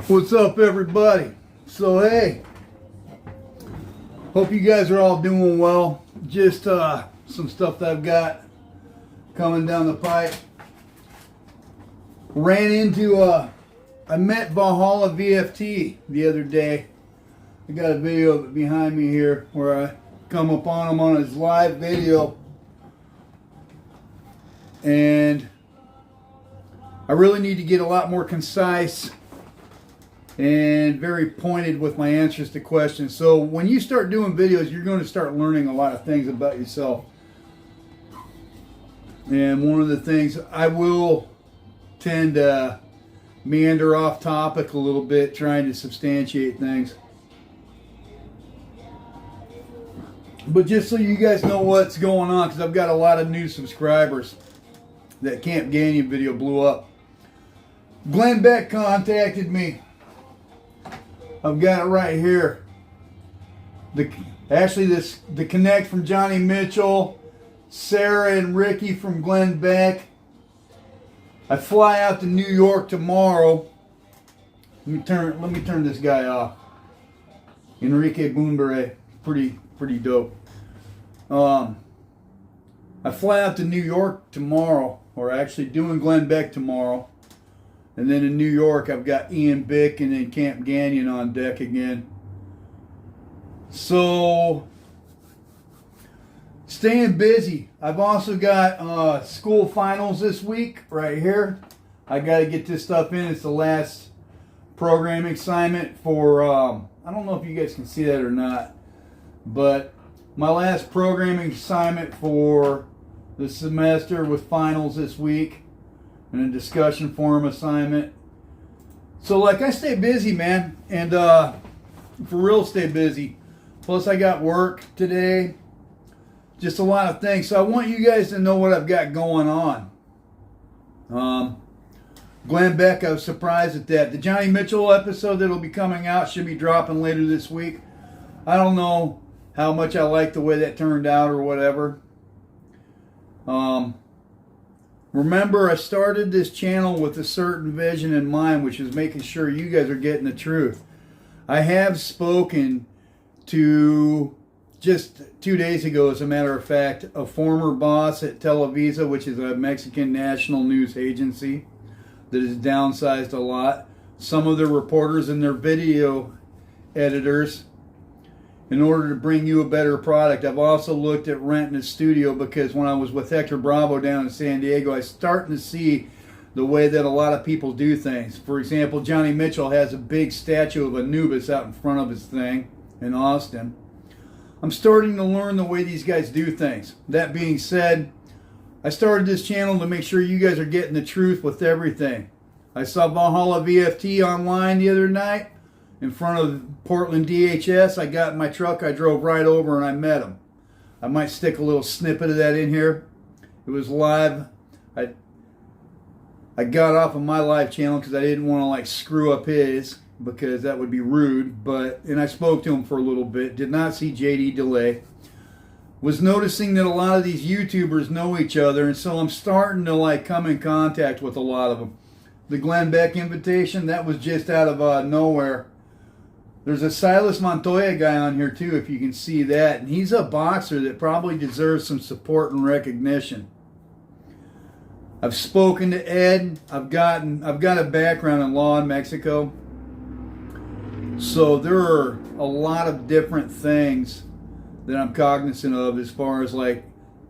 What's up, everybody? So, hey, hope you guys are all doing well. Just some stuff that I've got coming down the pipe. Ran into, I met ValhallVFT the other day. I got a video of it behind me here where I come upon him on his live video. And I really need to get a lot more concise and very pointed with my answers to questions. So when you start doing videos, you're going to start learning a lot of things about yourself. And one of the things, I will tend to meander off topic a little bit, trying to substantiate things. But just so you guys know what's going on, because I've got a lot of new subscribers. That Camp Gagnon video blew up. Beck contacted me. I've got it right here. The connect from Johnny Mitchell, Sarah and Ricky from Beck. I fly out to New York tomorrow. Let me turn this guy off. Enrique Boonbere, pretty dope. I fly out to New York tomorrow, or actually doing Beck tomorrow. And then in New York, I've got Bick and then Camp Gagnon on deck again. So, staying busy. I've also got school finals this week right here. I got to get this stuff in. It's the last programming assignment for, I don't know if you guys can see that or not, but my last programming assignment for the semester with finals this week. And a discussion forum assignment. So like I stay busy, man. And for real stay busy. Plus I got work today. Just a lot of things. So I want you guys to know what I've got going on. Beck, I was surprised at that. The Johnny Mitchell episode that'll be coming out should be dropping later this week. I don't know how much I like the way that turned out or whatever. Remember, I started this channel with a certain vision in mind, which is making sure you guys are getting the truth. I have spoken to, just 2 days ago, as a matter of fact, a former boss at Televisa, which is a Mexican national news agency that is downsized a lot. Some of their reporters and their video editors, in order to bring you a better product. I've also looked at renting a studio because when I was with Hector Bravo down in San Diego, I was starting to see the way that a lot of people do things. For example, Johnny Mitchell has a big statue of Anubis out in front of his thing in Austin. I'm starting to learn the way these guys do things. That being said, I started this channel to make sure you guys are getting the truth with everything. I saw ValhallVFT online the other night. In front of Portland DHS, I got in my truck, I drove right over and I met him. I might stick a little snippet of that in here. It was live. I got off of my live channel because I didn't want to like screw up his, because that would be rude. And I spoke to him for a little bit. Did not see JD delay. Was noticing that a lot of these YouTubers know each other, and so I'm starting to like come in contact with a lot of them. The Beck invitation, that was just out of nowhere. There's a Silas Montoya guy on here too, if you can see that. And he's a boxer that probably deserves some support and recognition. I've spoken to Ed. I've got a background in law in Mexico. So there are a lot of different things that I'm cognizant of as far as like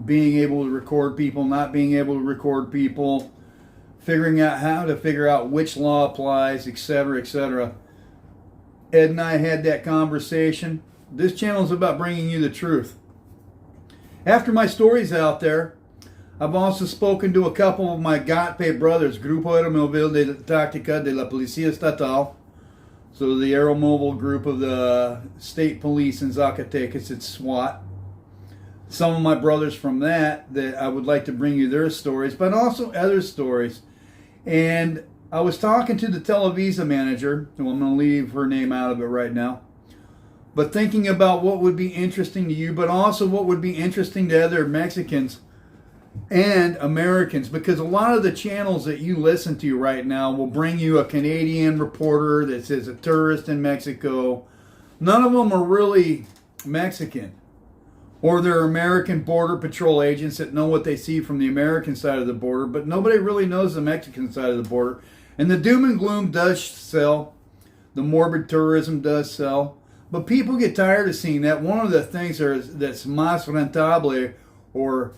being able to record people, not being able to record people, figuring out how to figure out which law applies, etc., etc. Ed and I had that conversation. This channel is about bringing you the truth. After my story's out there, I've also spoken to a couple of my GOTPE brothers, Grupo Aeromóvil de Táctica de la Policía Estatal. So the Aeromobile group of the state police in Zacatecas, it's SWAT. Some of my brothers from that I would like to bring you their stories, but also other stories. And I was talking to the Televisa manager, so I'm going to leave her name out of it right now, but thinking about what would be interesting to you, but also what would be interesting to other Mexicans. and Americans, because a lot of the channels that you listen to right now will bring you a Canadian reporter that says a tourist in Mexico. None of them are really Mexican. Or they're American Border Patrol agents that know what they see from the American side of the border, but nobody really knows the Mexican side of the border. And the doom and gloom does sell. The morbid tourism does sell. But people get tired of seeing that. One of the things that's más rentable, or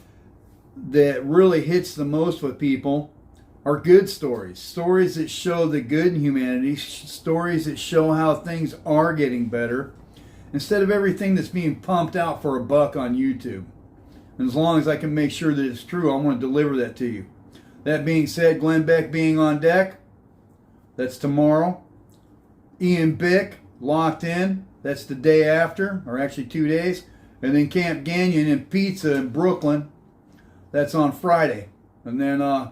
that really hits the most with people, are good stories. Stories that show the good in humanity. Stories that show how things are getting better, instead of everything that's being pumped out for $1 on YouTube. And as long as I can make sure that it's true, I want to deliver that to you. That being said, Glenn Beck being on deck, that's tomorrow. Ian Bick locked in, that's the day after, or actually 2 days. And then Camp Gagnon and Pizza in Brooklyn, that's on Friday. And then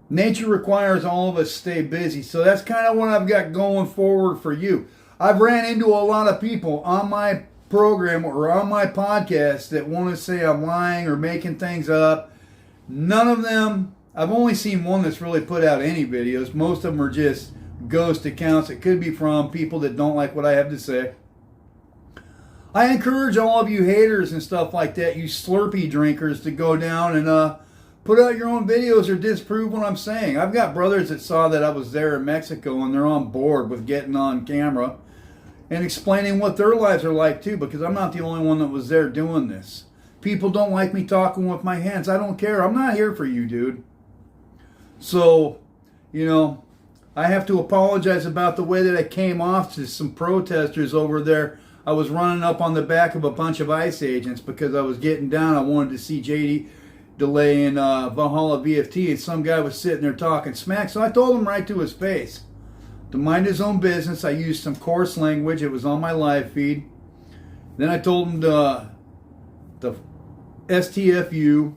nature requires all of us stay busy. So that's kind of what I've got going forward for you. I've ran into a lot of people on my program or on my podcast that want to say I'm lying or making things up. None of them, I've only seen one that's really put out any videos. Most of them are just ghost accounts. It could be from people that don't like what I have to say. I encourage all of you haters and stuff like that, you Slurpee drinkers, to go down and put out your own videos or disprove what I'm saying. I've got brothers that saw that I was there in Mexico and they're on board with getting on camera and explaining what their lives are like too, because I'm not the only one that was there doing this. People don't like me talking with my hands. I don't care. I'm not here for you, dude. So, you know, I have to apologize about the way that I came off to some protesters over there. I was running up on the back of a bunch of ICE agents because I was getting down. I wanted to see JD Delay in ValhallVFT, and some guy was sitting there talking smack. So I told him right to his face to mind his own business. I used some coarse language. It was on my live feed. Then I told him the STFU.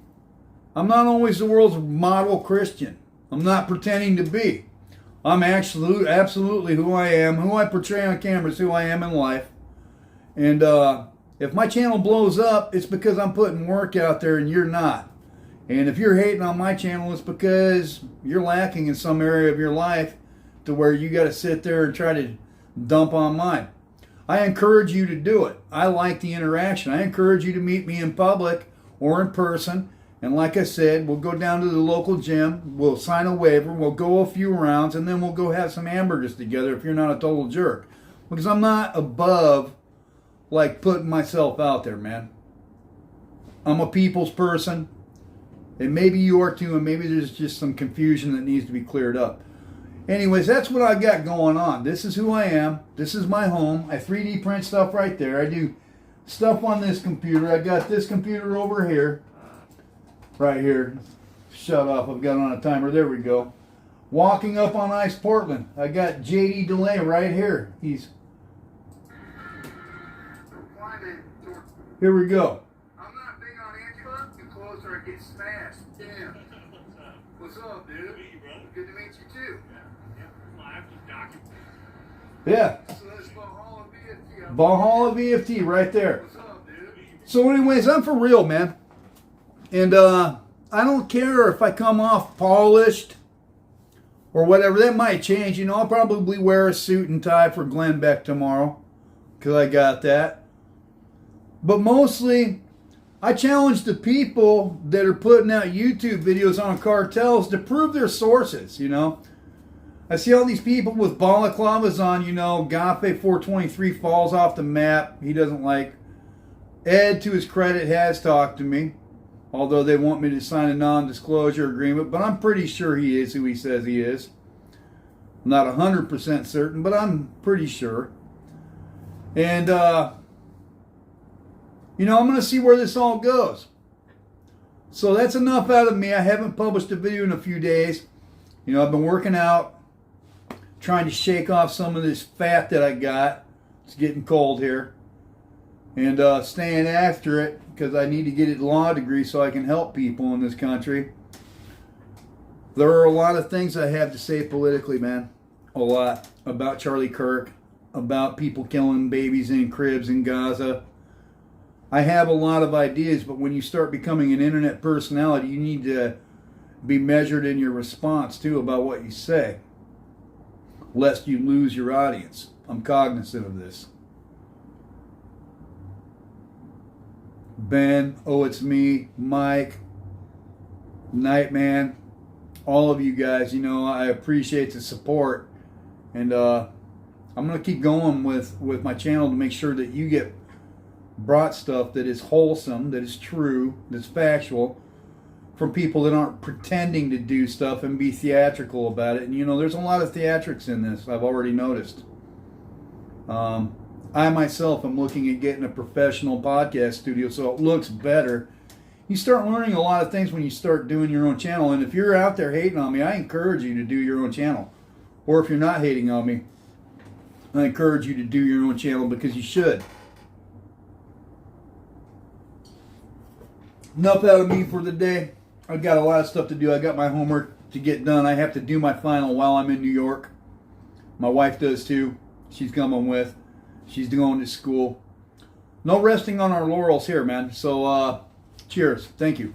I'm not always the world's model Christian. I'm not pretending to be. I'm absolutely who I am. Who I portray on camera is who I am in life. And if my channel blows up, it's because I'm putting work out there and you're not. And if you're hating on my channel, it's because you're lacking in some area of your life to where you got to sit there and try to dump on mine. I encourage you to do it. I like the interaction. I encourage you to meet me in public or in person. And like I said, we'll go down to the local gym. We'll sign a waiver. We'll go a few rounds. And then we'll go have some hamburgers together if you're not a total jerk. Because I'm not above, like, putting myself out there, man. I'm a people's person. And maybe you are too. And maybe there's just some confusion that needs to be cleared up. Anyways, that's what I got going on. This is who I am. This is my home. I 3D print stuff right there. I do stuff on this computer. I got this computer over here. Right here. Shut off. I've got on a timer. There we go. Walking up on ice, Portland. I got JD Delay right here. He's... Here we go. I'm not big on Antifa. The closer it gets smashed. Damn. What's up, dude? Good to meet you too. Yeah. So that's ValhallVFT. ValhallVFT right there. What's up, dude? So anyways, I'm for real, man. And I don't care if I come off polished or whatever. That might change. You know, I'll probably wear a suit and tie for Glenn Beck tomorrow because I got that. But mostly, I challenge the people that are putting out YouTube videos on cartels to prove their sources, you know. I see all these people with balaclavas on, you know, Gafe 423 falls off the map. He doesn't like. Ed, to his credit, has talked to me, although they want me to sign a non-disclosure agreement, but I'm pretty sure he is who he says he is. I'm not 100% certain, but I'm pretty sure. And, you know, I'm going to see where this all goes. So that's enough out of me. I haven't published a video in a few days. You know, I've been working out, trying to shake off some of this fat that I got. It's getting cold here. And staying after it because I need to get a law degree so I can help people in this country. There are a lot of things I have to say politically, man. A lot. About Charlie Kirk. About people killing babies in cribs in Gaza. I have a lot of ideas, but when you start becoming an internet personality, you need to be measured in your response too about what you say, lest you lose your audience. I'm cognizant of this. Ben, oh it's me, Mike, Nightman, all of you guys, you know, I appreciate the support, and I'm going to keep going with my channel to make sure that you get brought stuff that is wholesome, that is true, that's factual, from people that aren't pretending to do stuff and be theatrical about it. And you know, there's a lot of theatrics in this, I've already noticed. I myself am looking at getting a professional podcast studio so it looks better. You start learning a lot of things when you start doing your own channel. And if you're out there hating on me, I encourage you to do your own channel. Or if you're not hating on me, I encourage you to do your own channel, because you should. Enough out of me for the day. I've got a lot of stuff to do. I got my homework to get done. I have to do my final while I'm in New York. My wife does too. She's coming with. She's going to school. No resting on our laurels here, man. So, cheers. Thank you.